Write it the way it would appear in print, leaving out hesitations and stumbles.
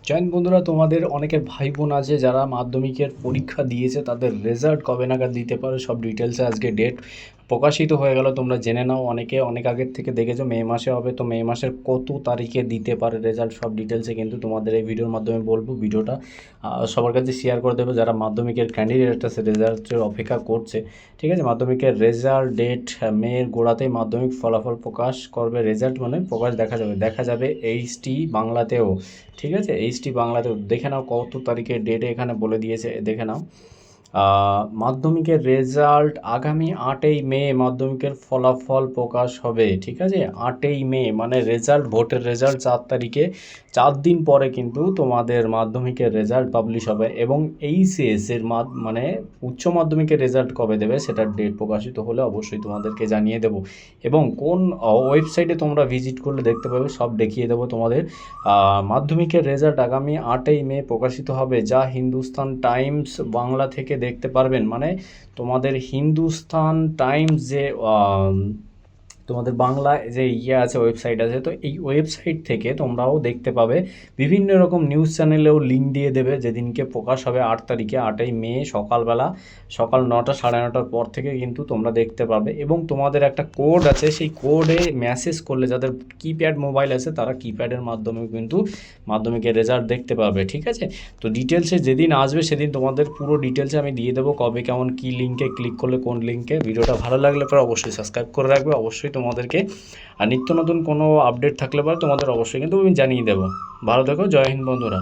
Join বন্ধুরা, তোমাদের অনেকের ভাই বোন আছে যারা মাধ্যমিকের পরীক্ষা দিয়েছে, তাদের রেজাল্ট কবে নাগাদ দিতে পারো সব ডিটেলসে আজকে ডেট প্রকাশিত হয়ে গেল। তোমরা জেনে নাও, অনেকে অনেক আগের থেকে দেখেছো মে মাসে হবে, তো মে মাসের কত তারিখে দিতে পারে রেজাল্ট সব ডিটেলসে কিন্তু তোমাদের এই ভিডিওর মাধ্যমে বলবো। ভিডিওটা সবার কাছে শেয়ার করে দেবে যারা মাধ্যমিকের ক্যান্ডিডেট আছে, রেজাল্টের অপেক্ষা করছে। ঠিক আছে, মাধ্যমিকের রেজাল্ট ডেট মের গোড়াতেই মাধ্যমিক ফলাফল প্রকাশ করবে। রেজাল্ট মানে প্রকাশ দেখা যাবে এইচটি বাংলাতেও। ঠিক আছে, এইচটি বাংলাতেও দেখে নাও কত তারিখের ডেটে এখানে বলে দিয়েছে, দেখে নাও। মাধ্যমিকের রেজাল্ট আগামী 8ই মে মাধ্যমিকের ফলাফল প্রকাশ হবে। ঠিক আছে, 8ই মে মানে রেজাল্ট, ভোটের রেজাল্ট 4 তারিখে, 4 দিন পরে কিন্তু তোমাদের মাধ্যমিকের রেজাল্ট পাবলিশ হবে। এবং এইচএস এর মানে উচ্চ মাধ্যমিকের রেজাল্ট কবে দেবে সেটার ডেট প্রকাশিত হলে অবশ্যই তোমাদেরকে জানিয়ে দেবো। এবং কোন ওয়েবসাইটে তোমরা ভিজিট করলে দেখতে পাবে সব দেখিয়ে দেবো তোমাদের। মাধ্যমিকের রেজাল্ট আগামী 8ই মে প্রকাশিত হবে, যা হিন্দুস্তান টাইমস বাংলা থেকে দেখতে পারবেন। মানে তোমাদের হিন্দুস্তান টাইমস যে তোমাদের বাংলায় যে আছে ওয়েবসাইট আছে, তো এই ওয়েবসাইট থেকে তোমরাও দেখতে পাবে। বিভিন্ন রকম নিউজ চ্যানেলেও লিঙ্ক দিয়ে দেবে যেদিনকে প্রকাশ হবে 8 তারিখে, 8ই মে সকালবেলা, সকাল 9টা 9:30টার পর থেকে কিন্তু তোমরা দেখতে পাবে। এবং তোমাদের একটা কোড আছে, সেই কোডে মেসেজ করলে যাদের কিপ্যাড মোবাইল আছে তারা কিপ্যাডের মাধ্যমে কিন্তু মাধ্যমিকের রেজাল্ট দেখতে পাবে। ঠিক আছে, তো ডিটেলসে যেদিন আসবে সেদিন তোমাদের পুরো ডিটেলসে আমি দিয়ে দেবো, কবে কেমন কী লিঙ্কে ক্লিক করলে কোন লিঙ্কে। ভিডিওটা ভালো লাগলে পরে অবশ্যই সাবস্ক্রাইব করে রাখবে, অবশ্যই তোমাদেরকে আর নিত্য নতুন কোনো আপডেট থাকলে পরে তোমাদের অবশ্যই কিন্তু আমি জানিয়ে দেবো। ভালো থেকো, জয় হিন্দ বন্ধুরা।